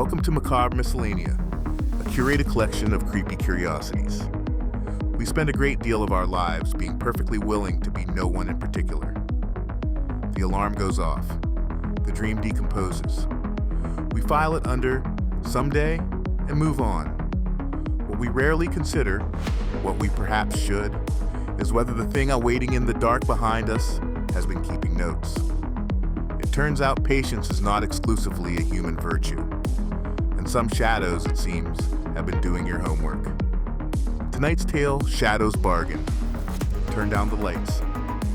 Welcome to Macabre Miscellanea, a curated collection of creepy curiosities. We spend a great deal of our lives being perfectly willing to be no one in particular. The alarm goes off. The dream decomposes. We file it under someday and move on. What we rarely consider, what we perhaps should, is whether the thing awaiting in the dark behind us has been keeping notes. It turns out patience is not exclusively a human virtue, and some shadows, it seems, have been doing your homework. Tonight's tale, Shadow's Bargain. Turn down the lights.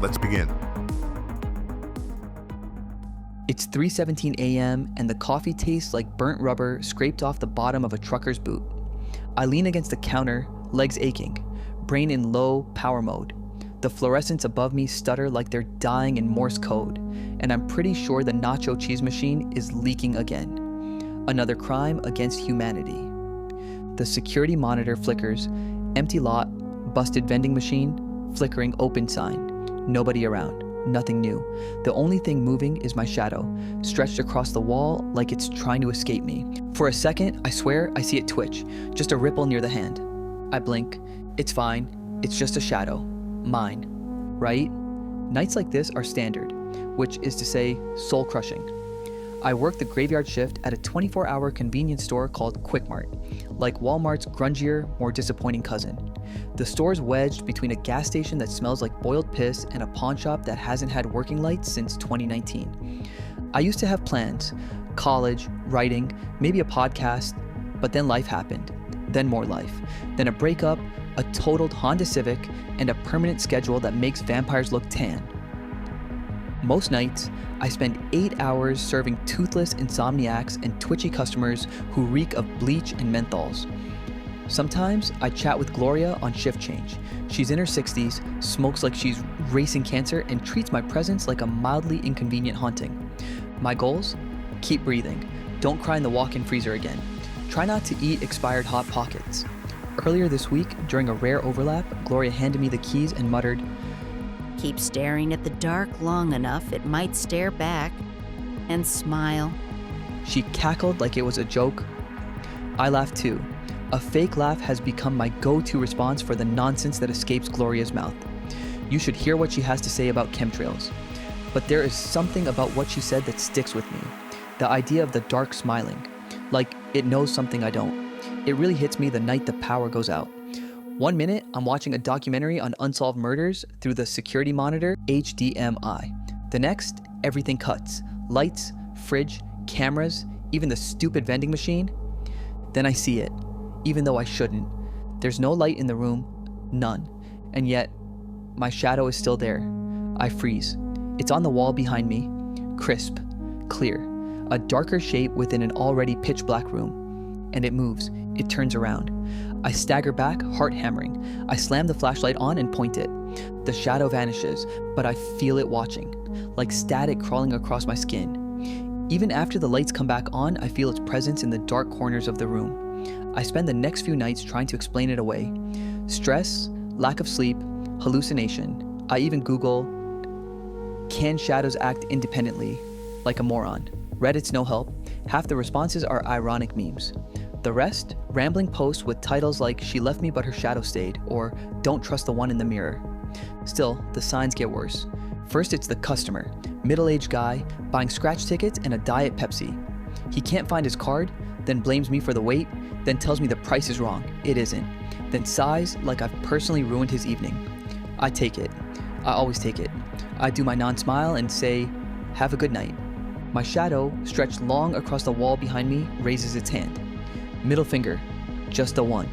Let's begin. It's 3:17 a.m. and the coffee tastes like burnt rubber scraped off the bottom of a trucker's boot. I lean against the counter, legs aching, brain in low power mode. The fluorescents above me stutter like they're dying in Morse code, and I'm pretty sure the nacho cheese machine is leaking again. Another crime against humanity. The security monitor flickers, empty lot, busted vending machine, flickering open sign. Nobody around, nothing new. The only thing moving is my shadow, stretched across the wall like it's trying to escape me. For a second, I swear I see it twitch, just a ripple near the hand. I blink. It's fine. It's just a shadow. Mine. Right? Nights like this are standard, which is to say, soul-crushing. I work the graveyard shift at a 24-hour convenience store called Quick Mart, like Walmart's grungier, more disappointing cousin. The store's wedged between a gas station that smells like boiled piss and a pawn shop that hasn't had working lights since 2019. I used to have plans, college, writing, maybe a podcast, but then life happened. Then more life. Then a breakup, a totaled Honda Civic, and a permanent schedule that makes vampires look tan. Most nights, I spend 8 hours serving toothless insomniacs and twitchy customers who reek of bleach and menthols. Sometimes I chat with Gloria on shift change. She's in her 60s, smokes like she's racing cancer, and treats my presence like a mildly inconvenient haunting. My goals? Keep breathing. Don't cry in the walk-in freezer again. Try not to eat expired Hot Pockets. Earlier this week, during a rare overlap, Gloria handed me the keys and muttered, "Keep staring at the dark long enough, it might stare back. And smile." She cackled like it was a joke. I laughed too. A fake laugh has become my go-to response for the nonsense that escapes Gloria's mouth. You should hear what she has to say about chemtrails. But there is something about what she said that sticks with me. The idea of the dark smiling. Like it knows something I don't. It really hits me the night the power goes out. 1 minute, I'm watching a documentary on unsolved murders through the security monitor HDMI. The next, everything cuts. Lights, fridge, cameras, even the stupid vending machine. Then I see it, even though I shouldn't. There's no light in the room, none. And yet, my shadow is still there. I freeze. It's on the wall behind me, crisp, clear, a darker shape within an already pitch black room. And it moves. It turns around. I stagger back, heart hammering. I slam the flashlight on and point it. The shadow vanishes, but I feel it watching, like static crawling across my skin. Even after the lights come back on, I feel its presence in the dark corners of the room. I spend the next few nights trying to explain it away. Stress, lack of sleep, hallucination. I even Google, "Can shadows act independently?" like a moron. Reddit's no help. Half the responses are ironic memes. The rest, rambling posts with titles like "She left me but her shadow stayed" or "Don't trust the one in the mirror." Still, the signs get worse. First, it's the customer, middle-aged guy, buying scratch tickets and a Diet Pepsi. He can't find his card, then blames me for the wait, then tells me the price is wrong. It isn't. Then sighs like I've personally ruined his evening. I take it. I always take it. I do my non-smile and say, "Have a good night." My shadow, stretched long across the wall behind me, raises its hand. Middle finger, just the one.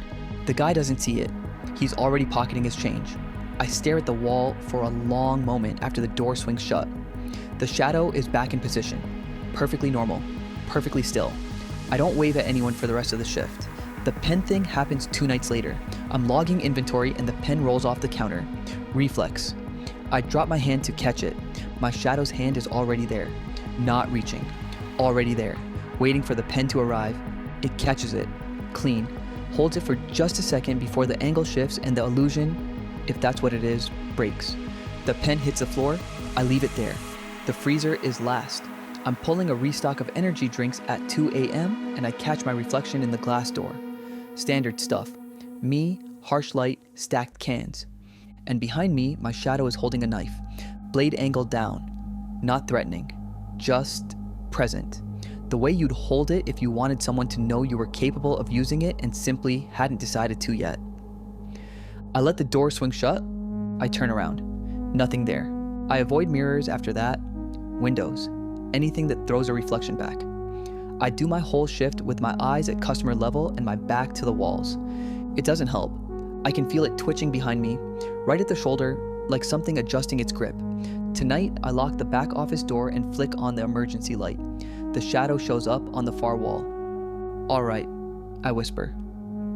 The guy doesn't see it. He's already pocketing his change. I stare at the wall for a long moment after the door swings shut. The shadow is back in position. Perfectly normal. Perfectly still. I don't wave at anyone for the rest of the shift. The pen thing happens 2 nights later. I'm logging inventory and the pen rolls off the counter. Reflex. I drop my hand to catch it. My shadow's hand is already there. Not reaching. Already there. Waiting for the pen to arrive. It catches it. Clean. Holds it for just a second before the angle shifts and the illusion, if that's what it is, breaks. The pen hits the floor. I leave it there. The freezer is last. I'm pulling a restock of energy drinks at 2 a.m. and I catch my reflection in the glass door. Standard stuff. Me, harsh light, stacked cans. And behind me, my shadow is holding a knife, blade angled down. Not threatening, just present. The way you'd hold it if you wanted someone to know you were capable of using it and simply hadn't decided to yet. I let the door swing shut. I turn around. Nothing there. I avoid mirrors after that. Windows. Anything that throws a reflection back. I do my whole shift with my eyes at customer level and my back to the walls. It doesn't help. I can feel it twitching behind me, right at the shoulder, like something adjusting its grip. Tonight, I lock the back office door and flick on the emergency light. The shadow shows up on the far wall. "All right," I whisper.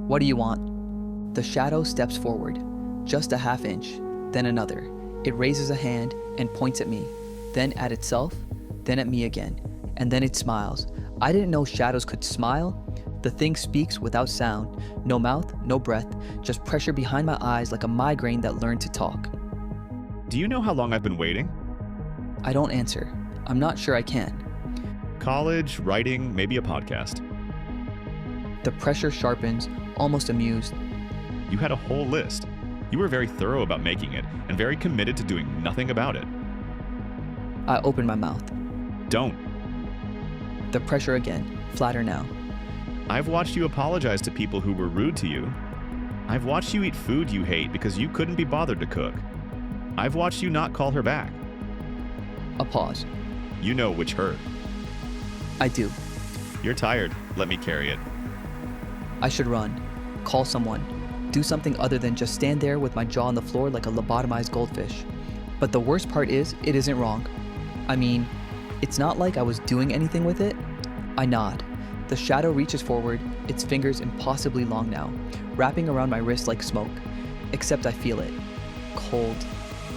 "What do you want?" The shadow steps forward, just a half inch, then another. It raises a hand and points at me, then at itself, then at me again, and then it smiles. I didn't know shadows could smile. The thing speaks without sound, no mouth, no breath, just pressure behind my eyes like a migraine that learned to talk. Do you know how long I've been waiting? I don't answer. I'm not sure I can. College, writing, maybe a podcast. The pressure sharpens, almost amused. You had a whole list. You were very thorough about making it and very committed to doing nothing about it. I open my mouth. Don't. The pressure again, flatter now. I've watched you apologize to people who were rude to you. I've watched you eat food you hate because you couldn't be bothered to cook. I've watched you not call her back. A pause. You know which hurt. I do. You're tired. Let me carry it. I should run, call someone, do something other than just stand there with my jaw on the floor like a lobotomized goldfish. But the worst part is, it isn't wrong. I mean, it's not like I was doing anything with it. I nod. The shadow reaches forward, its fingers impossibly long now, wrapping around my wrist like smoke. Except I feel it. Cold,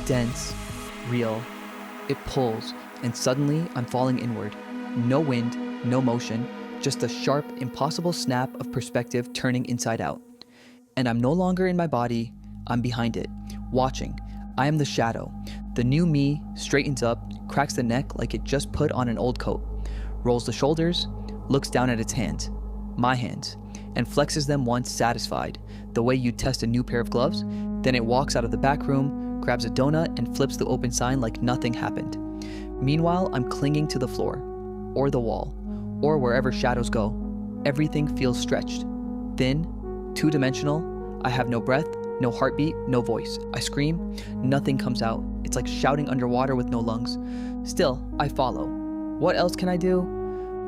dense, real. It pulls, and suddenly I'm falling inward. No wind, no motion, just a sharp, impossible snap of perspective turning inside out. And I'm no longer in my body, I'm behind it, watching. I am the shadow. The new me straightens up, cracks the neck like it just put on an old coat, rolls the shoulders, looks down at its hands, my hands, and flexes them once satisfied, the way you test a new pair of gloves. Then it walks out of the back room, grabs a donut, and flips the open sign like nothing happened. Meanwhile, I'm clinging to the floor, or the wall, or wherever shadows go. Everything feels stretched, thin, two-dimensional. I have no breath, no heartbeat, no voice. I scream, nothing comes out. It's like shouting underwater with no lungs. Still, I follow. What else can I do?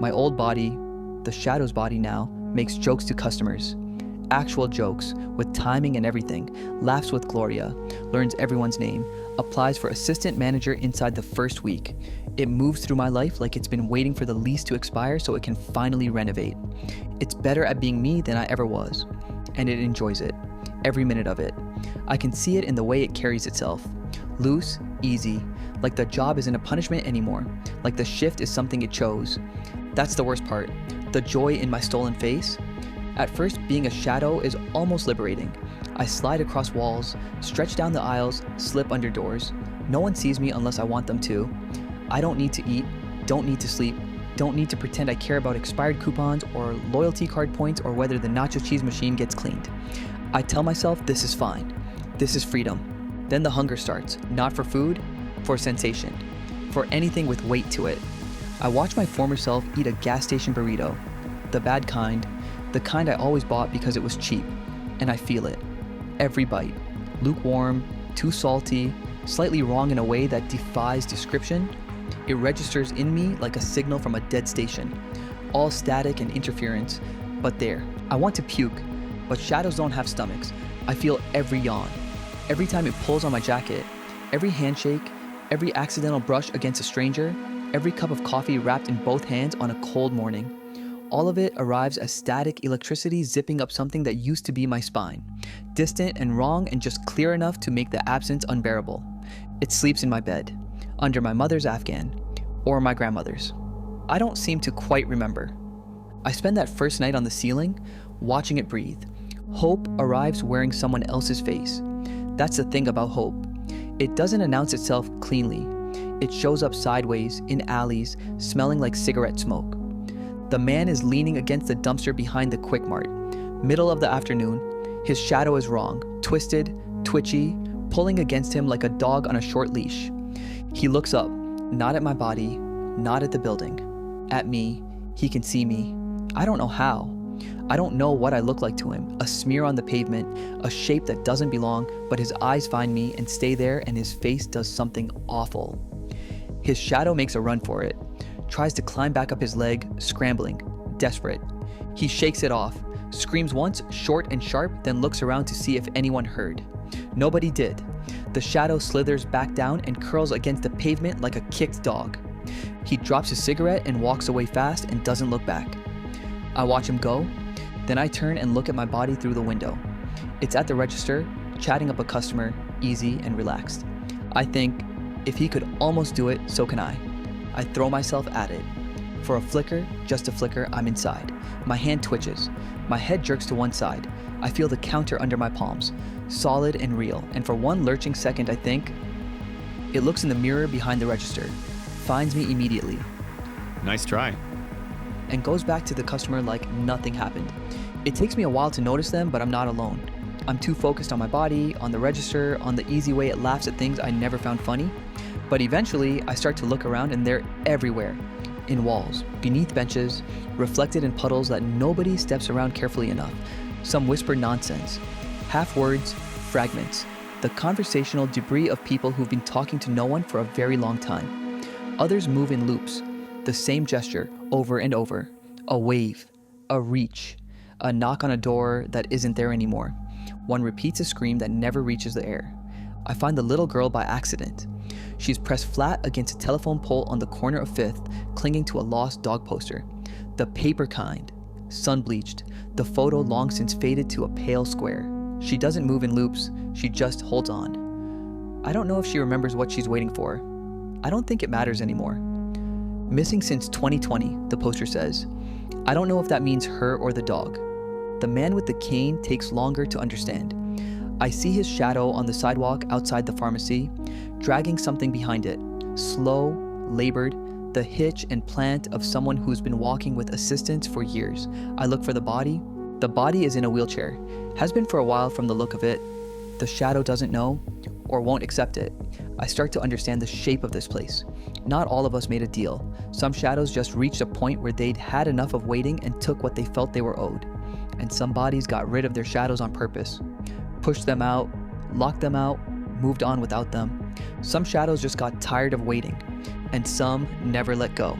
My old body, the shadow's body now, makes jokes to customers. Actual jokes, with timing and everything, laughs with Gloria, learns everyone's name, applies for assistant manager inside the first week. It moves through my life like it's been waiting for the lease to expire so it can finally renovate. It's better at being me than I ever was, and it enjoys it, every minute of it. I can see it in the way it carries itself. Loose, easy, like the job isn't a punishment anymore, like the shift is something it chose. That's the worst part, the joy in my stolen face. At first, being a shadow is almost liberating. I slide across walls, stretch down the aisles, slip under doors. No one sees me unless I want them to. I don't need to eat, don't need to sleep, don't need to pretend I care about expired coupons or loyalty card points or whether the nacho cheese machine gets cleaned. I tell myself this is fine. This is freedom. Then the hunger starts, not for food, for sensation, for anything with weight to it. I watch my former self eat a gas station burrito, the bad kind, the kind I always bought because it was cheap, and I feel it. Every bite. Lukewarm, too salty, slightly wrong in a way that defies description. It registers in me like a signal from a dead station. All static and interference, but there. I want to puke, but shadows don't have stomachs. I feel every yawn, every time it pulls on my jacket, every handshake, every accidental brush against a stranger, every cup of coffee wrapped in both hands on a cold morning. All of it arrives as static electricity zipping up something that used to be my spine, distant and wrong and just clear enough to make the absence unbearable. It sleeps in my bed, under my mother's Afghan, or my grandmother's. I don't seem to quite remember. I spend that first night on the ceiling, watching it breathe. Hope arrives wearing someone else's face. That's the thing about hope. It doesn't announce itself cleanly. It shows up sideways, in alleys, smelling like cigarette smoke. The man is leaning against the dumpster behind the Quick Mart. Middle of the afternoon, his shadow is wrong, twisted, twitchy, pulling against him like a dog on a short leash. He looks up, not at my body, not at the building. At me, he can see me. I don't know how. I don't know what I look like to him. A smear on the pavement, a shape that doesn't belong, but his eyes find me and stay there, and his face does something awful. His shadow makes a run for it, tries to climb back up his leg, scrambling, desperate. He shakes it off, screams once, short and sharp, then looks around to see if anyone heard. Nobody did. The shadow slithers back down and curls against the pavement like a kicked dog. He drops his cigarette and walks away fast and doesn't look back. I watch him go, then I turn and look at my body through the window. It's at the register, chatting up a customer, easy and relaxed. I think, if he could almost do it, so can I. I throw myself at it. For a flicker, just a flicker, I'm inside. My hand twitches. My head jerks to one side. I feel the counter under my palms, solid and real, and for one lurching second I think. It looks in the mirror behind the register, finds me immediately, Nice try. and goes back to the customer like nothing happened. It takes me a while to notice them, but I'm not alone. I'm too focused on my body, on the register, on the easy way it laughs at things I never found funny. But eventually, I start to look around and they're everywhere. In walls, beneath benches, reflected in puddles that nobody steps around carefully enough. Some whisper nonsense. Half words, fragments. The conversational debris of people who've been talking to no one for a very long time. Others move in loops. The same gesture, over and over. A wave, a reach, a knock on a door that isn't there anymore. One repeats a scream that never reaches the air. I find the little girl by accident. She's pressed flat against a telephone pole on the corner of 5th, clinging to a lost dog poster. The paper kind, sun-bleached, the photo long since faded to a pale square. She doesn't move in loops, she just holds on. I don't know if she remembers what she's waiting for. I don't think it matters anymore. Missing since 2020, the poster says. I don't know if that means her or the dog. The man with the cane takes longer to understand. I see his shadow on the sidewalk outside the pharmacy, dragging something behind it. Slow, labored, the hitch and plant of someone who's been walking with assistance for years. I look for the body. The body is in a wheelchair. Has been for a while from the look of it. The shadow doesn't know or won't accept it. I start to understand the shape of this place. Not all of us made a deal. Some shadows just reached a point where they'd had enough of waiting and took what they felt they were owed. And some bodies got rid of their shadows on purpose. Pushed them out, locked them out, moved on without them. Some shadows just got tired of waiting, and some never let go.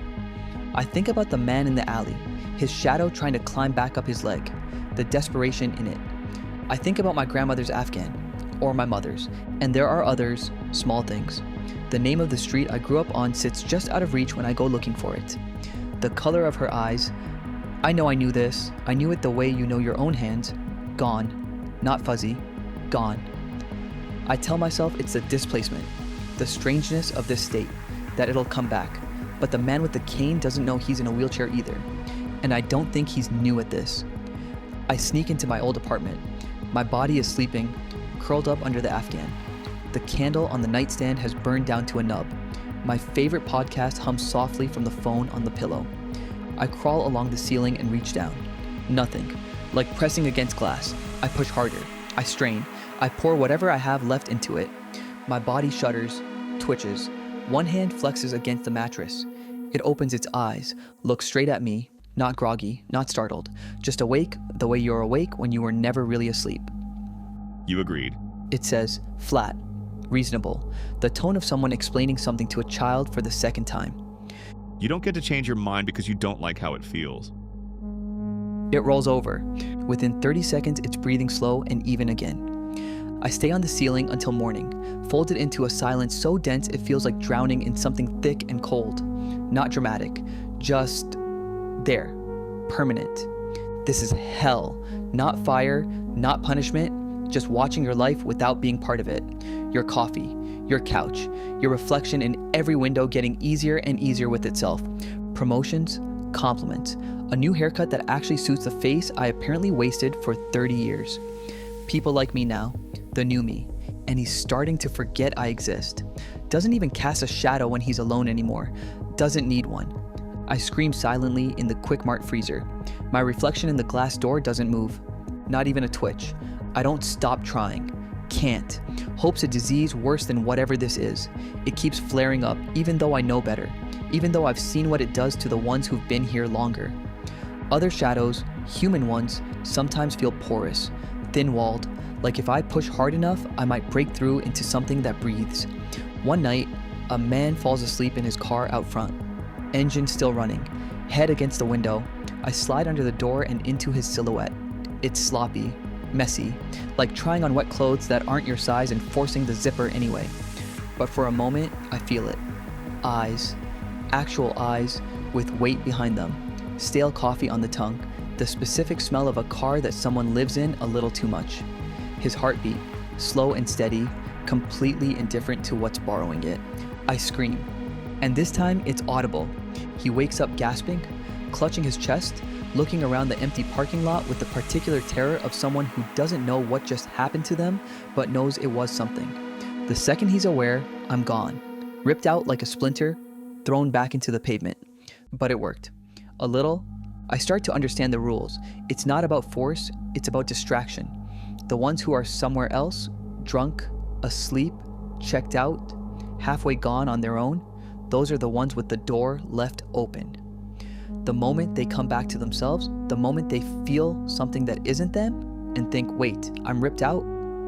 I think about the man in the alley, his shadow trying to climb back up his leg, the desperation in it. I think about my grandmother's Afghan, or my mother's, and there are others, small things. The name of the street I grew up on sits just out of reach when I go looking for it. The color of her eyes, I know I knew this, I knew it the way you know your own hands, gone. Not fuzzy, gone. I tell myself it's the displacement, the strangeness of this state, that it'll come back. But the man with the cane doesn't know he's in a wheelchair either. And I don't think he's new at this. I sneak into my old apartment. My body is sleeping, curled up under the Afghan. The candle on the nightstand has burned down to a nub. My favorite podcast hums softly from the phone on the pillow. I crawl along the ceiling and reach down. Nothing. Like pressing against glass. I push harder. I strain. I pour whatever I have left into it. My body shudders, twitches. One hand flexes against the mattress. It opens its eyes, looks straight at me, not groggy, not startled, just awake the way you're awake when you were never really asleep. You agreed. It says, flat, reasonable, the tone of someone explaining something to a child for the second time. You don't get to change your mind because you don't like how it feels. It rolls over. Within 30 seconds, it's breathing slow and even again. I stay on the ceiling until morning, folded into a silence so dense it feels like drowning in something thick and cold. Not dramatic, just there, permanent. This is hell. Not fire, not punishment, just watching your life without being part of it. Your coffee, your couch, your reflection in every window getting easier and easier with itself. Promotions, compliments. A new haircut that actually suits the face I apparently wasted for 30 years. People like me now, the new me, and he's starting to forget I exist. Doesn't even cast a shadow when he's alone anymore. Doesn't need one. I scream silently in the Quick Mart freezer. My reflection in the glass door doesn't move. Not even a twitch. I don't stop trying. Can't. Hope's a disease worse than whatever this is. It keeps flaring up, even though I know better. Even though I've seen what it does to the ones who've been here longer. Other shadows, human ones, sometimes feel porous, thin-walled, like if I push hard enough, I might break through into something that breathes. One night, a man falls asleep in his car out front. Engine still running, head against the window. I slide under the door and into his silhouette. It's sloppy, messy, like trying on wet clothes that aren't your size and forcing the zipper anyway. But for a moment, I feel it. Eyes, actual eyes, with weight behind them. Stale coffee on the tongue, the specific smell of a car that someone lives in a little too much. His heartbeat, slow and steady, completely indifferent to what's borrowing it. I scream, and this time it's audible. He wakes up gasping, clutching his chest, looking around the empty parking lot with the particular terror of someone who doesn't know what just happened to them, but knows it was something. The second he's aware, I'm gone, ripped out like a splinter, thrown back into the pavement. But it worked. A little. I start to understand the rules. It's not about force, it's about distraction. The ones who are somewhere else, drunk, asleep, checked out, halfway gone on their own, those are the ones with the door left open. The moment they come back to themselves, the moment they feel something that isn't them and think, wait, I'm ripped out,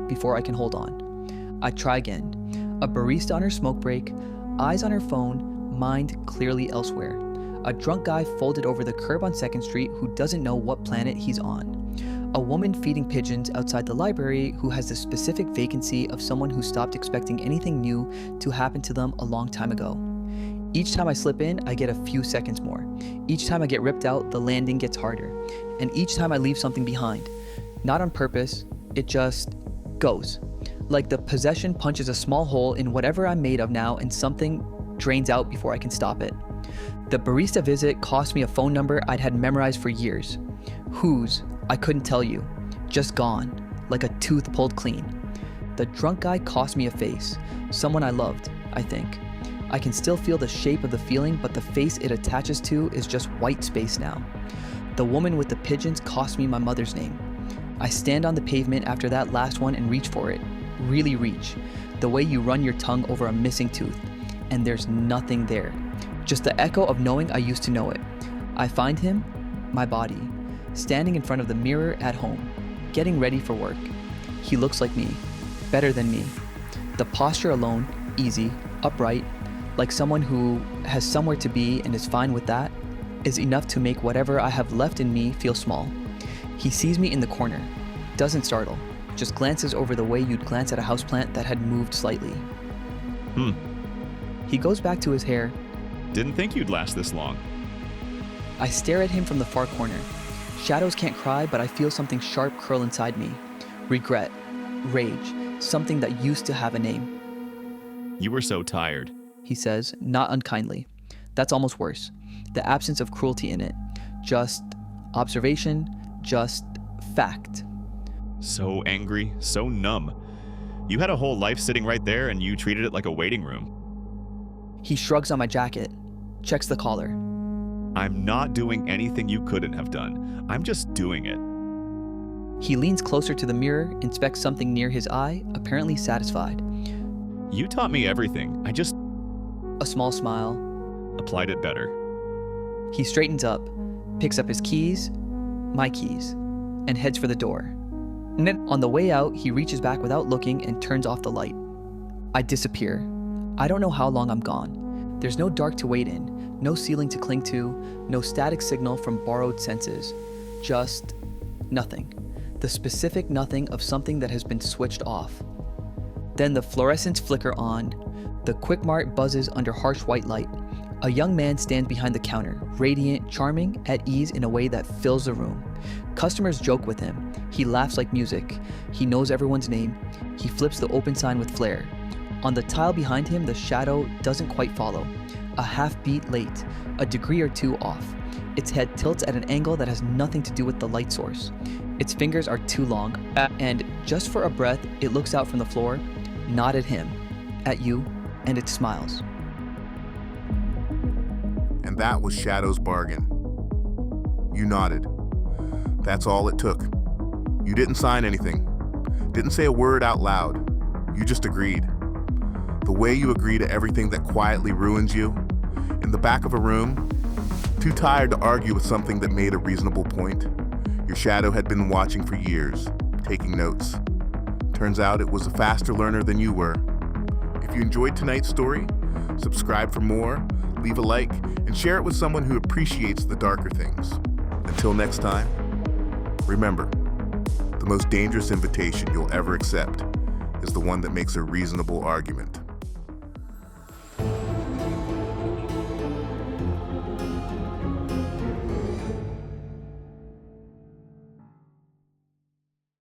before I can hold on. I try again. A barista on her smoke break, eyes on her phone, mind clearly elsewhere. A drunk guy folded over the curb on 2nd Street who doesn't know what planet he's on. A woman feeding pigeons outside the library who has the specific vacancy of someone who stopped expecting anything new to happen to them a long time ago. Each time I slip in, I get a few seconds more. Each time I get ripped out, the landing gets harder. And each time I leave something behind. Not on purpose, it just goes. Like the possession punches a small hole in whatever I'm made of now and something drains out before I can stop it. The barista visit cost me a phone number I'd had memorized for years. Whose, I couldn't tell you. Just gone, like a tooth pulled clean. The drunk guy cost me a face. Someone I loved, I think. I can still feel the shape of the feeling, but the face it attaches to is just white space now. The woman with the pigeons cost me my mother's name. I stand on the pavement after that last one and reach for it. Really reach. The way you run your tongue over a missing tooth. And there's nothing there. Just the echo of knowing I used to know it. I find him, my body, standing in front of the mirror at home, getting ready for work. He looks like me, better than me. The posture alone, easy, upright, like someone who has somewhere to be and is fine with that, is enough to make whatever I have left in me feel small. He sees me in the corner, doesn't startle, just glances over the way you'd glance at a houseplant that had moved slightly. He goes back to his hair. Didn't think you'd last this long. I stare at him from the far corner. Shadows can't cry, but I feel something sharp curl inside me. Regret, rage, something that used to have a name. You were so tired. He says, not unkindly. That's almost worse. The absence of cruelty in it. Just observation, just fact. So angry, so numb. You had a whole life sitting right there and you treated it like a waiting room. He shrugs on my jacket, checks the collar. I'm not doing anything you couldn't have done. I'm just doing it. He leans closer to the mirror, inspects something near his eye, apparently satisfied. You taught me everything. I just A small smile. applied it better. He straightens up, picks up his keys, my keys, and heads for the door. And then on the way out, he reaches back without looking and turns off the light. I disappear. I don't know how long I'm gone. There's no dark to wait in, no ceiling to cling to, no static signal from borrowed senses. Just nothing. The specific nothing of something that has been switched off. Then the fluorescents flicker on. The Quick Mart buzzes under harsh white light. A young man stands behind the counter, radiant, charming, at ease in a way that fills the room. Customers joke with him. He laughs like music. He knows everyone's name. He flips the open sign with flair. On the tile behind him, the shadow doesn't quite follow. A half beat late, a degree or two off. Its head tilts at an angle that has nothing to do with the light source. Its fingers are too long, and just for a breath, it looks out from the floor, not at him, at you, and it smiles. And that was Shadow's bargain. You nodded. That's all it took. You didn't sign anything. Didn't say a word out loud. You just agreed. The way you agree to everything that quietly ruins you, in the back of a room, too tired to argue with something that made a reasonable point. Your shadow had been watching for years, taking notes. Turns out it was a faster learner than you were. If you enjoyed tonight's story, subscribe for more, leave a like, and share it with someone who appreciates the darker things. Until next time, remember, the most dangerous invitation you'll ever accept is the one that makes a reasonable argument.